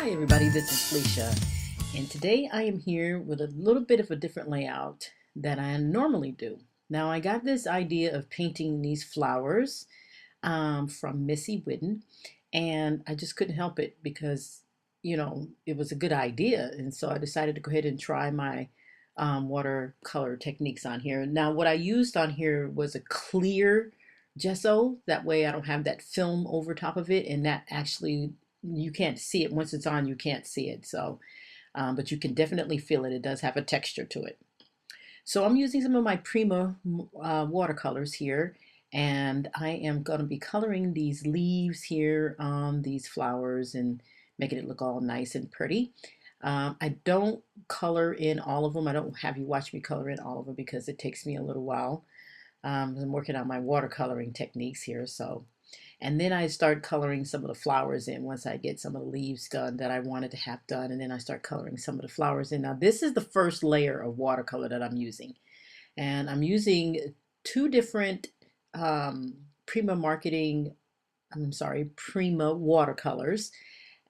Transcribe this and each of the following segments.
Hi everybody, this is Felicia, and today I am here with a little bit of a different layout than I normally do. Now I got this idea of painting these flowers from Missy Whidden, and I just couldn't help it because, it was a good idea, and so I decided to go ahead and try my watercolor techniques on here. Now what I used on here was a clear gesso, that way I don't have that film over top of it, and that actually you can't see it once it's on. You can't see it, so but you can definitely feel it. It does have a texture to it. So I'm using some of my Prima watercolors here, and I am going to be coloring these leaves here on these flowers and making it look all nice and pretty. I don't color in all of them. I don't have you watch me color in all of them because it takes me a little while. I'm working on my watercoloring techniques here, so. And then I start coloring some of the flowers in once I get some of the leaves done that I wanted to have done. And then I start coloring some of the flowers in. Now, this is the first layer of watercolor that I'm using. And I'm using two different Prima Marketing, I'm sorry, Prima watercolors,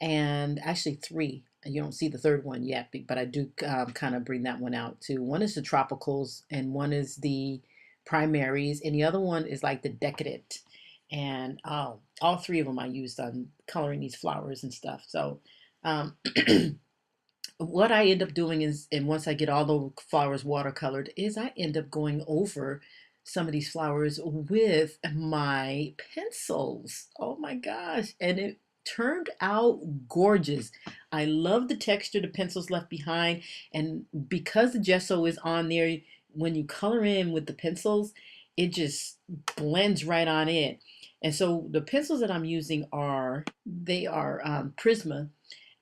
and actually three. You don't see the third one yet, but I do kind of bring that one out too. One is the tropicals, and one is the primaries, and the other one is like the decadent. And all three of them I used on coloring these flowers and stuff. So um, what I end up doing is, and once I get all the flowers watercolored, is I end up going over some of these flowers with my pencils. Oh my gosh. And it turned out gorgeous. I love the texture the pencils left behind. And because the gesso is on there, when you color in with the pencils, it just blends right on in. And so the pencils that I'm using they are Prisma,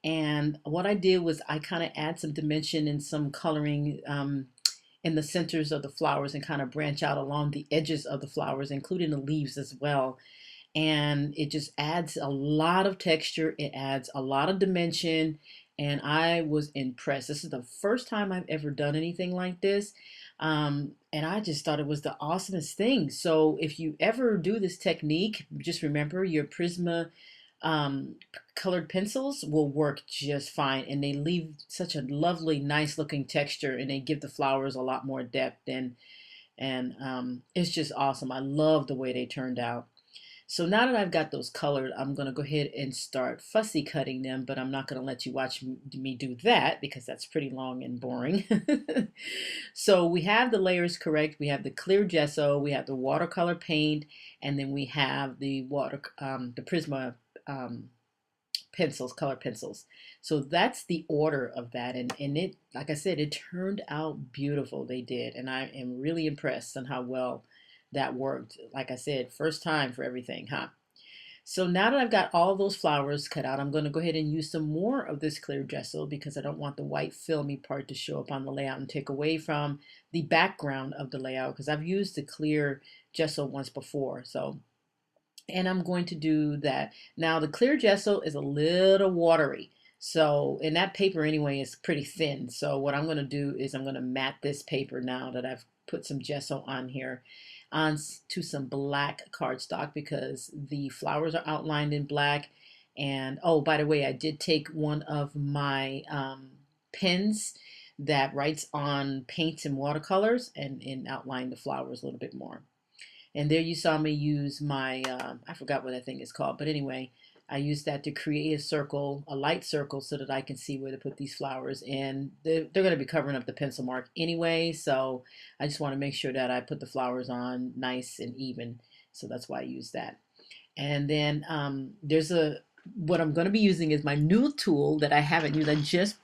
and what I did was I kind of add some dimension and some coloring in the centers of the flowers and kind of branch out along the edges of the flowers, including the leaves as well. And it just adds a lot of texture. It adds a lot of dimension. And I was impressed. This is the first time I've ever done anything like this. And I just thought it was the awesomest thing. So if you ever do this technique, just remember your Prisma um, colored pencils will work just fine, and they leave such a lovely nice looking texture, and they give the flowers a lot more depth, and it's just awesome. I love the way they turned out. So now that I've got those colored, I'm going to go ahead and start fussy cutting them, but I'm not going to let you watch me do that because that's pretty long and boring. So we have the layers correct. We have the clear gesso, we have the watercolor paint, and then we have the Prisma um, pencils, color pencils. So that's the order of that. And it, like I said, it turned out beautiful. They did. And I am really impressed on how well that worked. Like I said, first time for everything, huh? So now that I've got all those flowers cut out, I'm going to go ahead and use some more of this clear gesso because I don't want the white filmy part to show up on the layout and take away from the background of the layout, because I've used the clear gesso once before. So and I'm going to do that. Now the clear gesso is a little watery. So, and that paper anyway is pretty thin. So what I'm going to do is I'm going to mat this paper now that I've put some gesso on here onto some black cardstock because the flowers are outlined in black. And oh, by the way, I did take one of my pens that writes on paints and watercolors and outline the flowers a little bit more. And there you saw me use my, I forgot what that thing is called, but anyway, I used that to create a circle, a light circle, so that I can see where to put these flowers. And they're going to be covering up the pencil mark anyway, so I just want to make sure that I put the flowers on nice and even. So that's why I use that. And then what I'm going to be using is my new tool that I haven't used. I just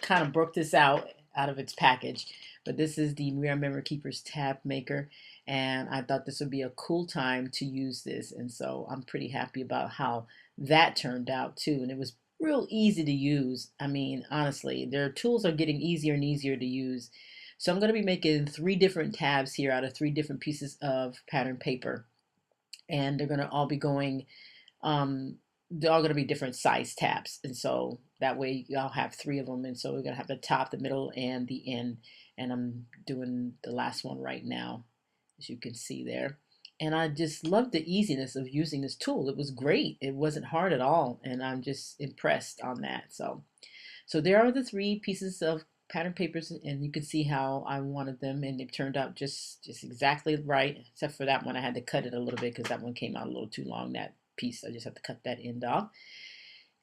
kind of broke this out of its package. But this is the Mira Memory Keepers tab maker, and I thought this would be a cool time to use this, and so I'm pretty happy about how that turned out too. And it was real easy to use. I mean, honestly, their tools are getting easier and easier to use. So I'm going to be making three different tabs here out of three different pieces of pattern paper, and they're going to all be going um, they're all going to be different size tabs. And so that way I'll have three of them. And so we're going to have the top, the middle, and the end. And I'm doing the last one right now, as you can see there. And I just loved the easiness of using this tool. It was great. It wasn't hard at all, and I'm just impressed on that. So there are the three pieces of pattern papers, and you can see how I wanted them, and it turned out just exactly right, except for that one. I had to cut it a little bit because that one came out a little too long, that piece. I just have to cut that end off.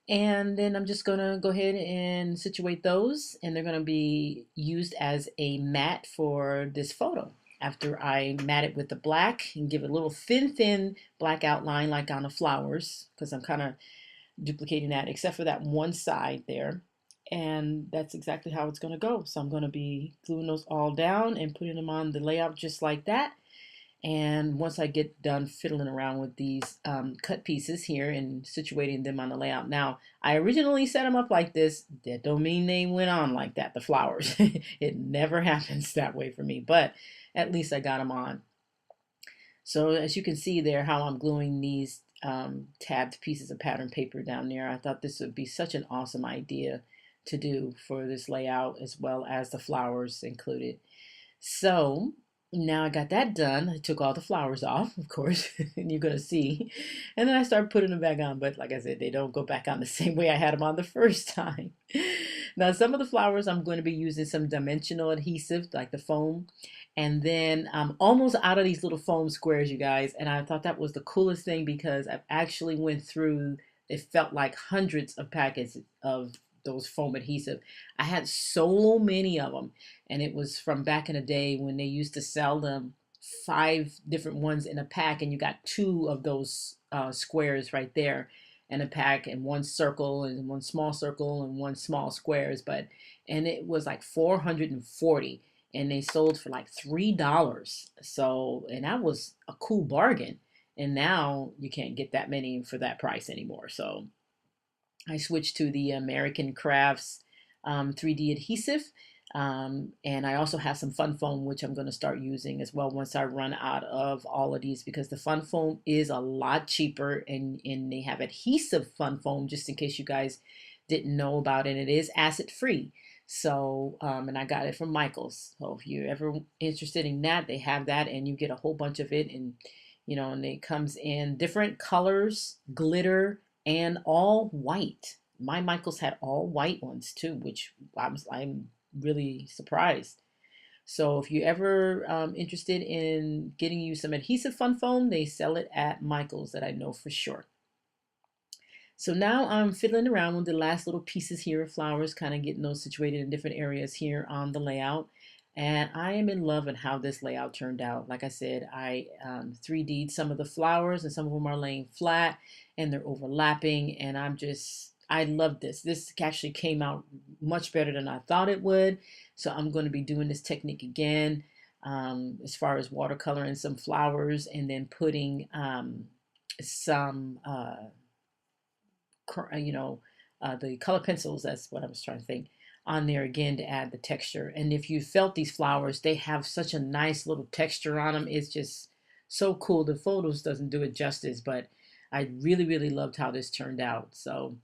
And then I'm just going to go ahead and situate those, and they're going to be used as a mat for this photo. After I mat it with the black and give it a little thin black outline like on the flowers, because I'm kind of duplicating that except for that one side there. And that's exactly how it's going to go. So I'm going to be gluing those all down and putting them on the layout just like that. And once I get done fiddling around with these cut pieces here and situating them on the layout. Now, I originally set them up like this. That don't mean they went on like that, the flowers. It never happens that way for me, but at least I got them on. So as you can see there, how I'm gluing these tabbed pieces of pattern paper down there, I thought this would be such an awesome idea to do for this layout as well as the flowers included. So now I got that done. I took all the flowers off, of course, and you're gonna see. And then I started putting them back on, but like I said, they don't go back on the same way I had them on the first time. Now, some of the flowers I'm going to be using some dimensional adhesive, like the foam. And then I'm almost out of these little foam squares, you guys. And I thought that was the coolest thing because I've actually went through, it felt like hundreds of packets of those foam adhesive. I had so many of them, and it was from back in the day when they used to sell them 5 different ones in a pack, and you got 2 of those squares right there in a pack, and one circle and one small circle and one small squares. And it was like 440, and they sold for like $3. So, and that was a cool bargain. And now you can't get that many for that price anymore. So I switched to the American Crafts 3D adhesive. And I also have some fun foam, which I'm going to start using as well once I run out of all of these, because the fun foam is a lot cheaper, and they have adhesive fun foam, just in case you guys didn't know about it. It is acid free. So, and I got it from Michaels. So if you're ever interested in that, they have that, and you get a whole bunch of it. And, and it comes in different colors, glitter, and all white. My Michaels had all white ones too, which I'm really surprised. So if you're ever interested in getting you some adhesive fun foam, they sell it at Michaels, that I know for sure. So now I'm fiddling around with the last little pieces here of flowers, kind of getting those situated in different areas here on the layout. And I am in love with how this layout turned out. Like I said, I 3D'd some of the flowers, and some of them are laying flat and they're overlapping. And I love this. This actually came out much better than I thought it would. So I'm going to be doing this technique again, as far as watercoloring some flowers and then putting some the color pencils, that's what I was trying to think, on there again to add the texture. And if you felt these flowers, they have such a nice little texture on them. It's just so cool. The photos doesn't do it justice, but I really loved how this turned out. So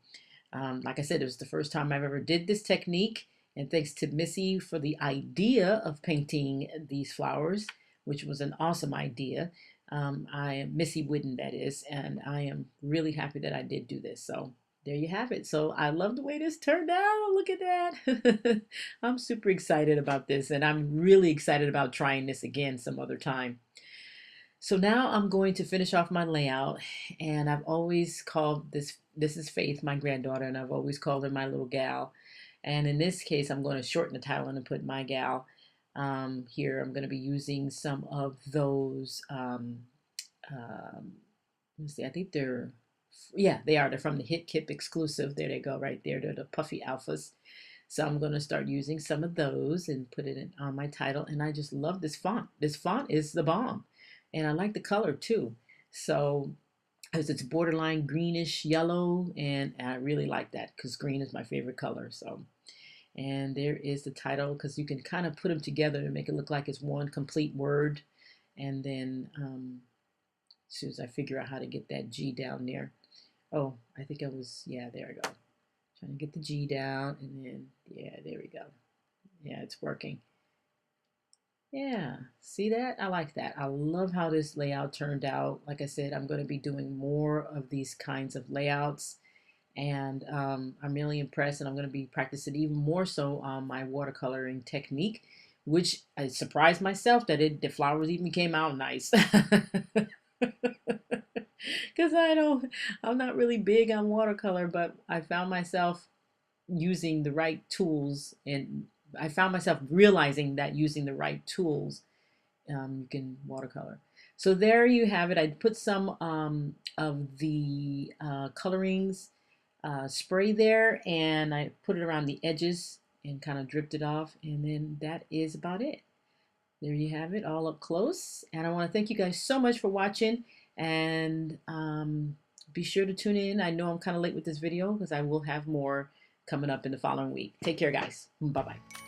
like I said, it was the first time I've ever did this technique, and thanks to Missy for the idea of painting these flowers, which was an awesome idea. I am Missy Whidden, that is, and I am really happy that I did do this. So there you have it. So I love the way this turned out. Look at that. I'm super excited about this, and I'm really excited about trying this again some other time. So now I'm going to finish off my layout, and I've always called this is Faith, my granddaughter, and I've always called her my little gal. And in this case, I'm going to shorten the title and put my gal. Here I'm going to be using some of those, let's see, I think yeah, they are. They're from the Hit Kip exclusive. There they go, right there. They're the Puffy Alphas. So I'm going to start using some of those and put it on my title. And I just love this font. This font is the bomb. And I like the color too. So as it's borderline greenish yellow, and I really like that because green is my favorite color. So, and there is the title, because you can kind of put them together to make it look like it's one complete word. And then as soon as I figure out how to get that G down there. Oh, I think yeah, there I go. Trying to get the G down, and then, yeah, there we go. Yeah, it's working. Yeah, see that? I like that. I love how this layout turned out. Like I said, I'm going to be doing more of these kinds of layouts, and I'm really impressed, and I'm going to be practicing even more so on my watercoloring technique, which I surprised myself that the flowers even came out nice. Because I'm not really big on watercolor, but I found myself using the right tools, and I found myself realizing that using the right tools, you can watercolor. So there you have it. I put some of the colorings spray there, and I put it around the edges and kind of dripped it off, and then that is about it. There you have it, all up close. And I want to thank you guys so much for watching, and be sure to tune in. I know I'm kind of late with this video because I will have more coming up in the following week. Take care, guys. Bye bye.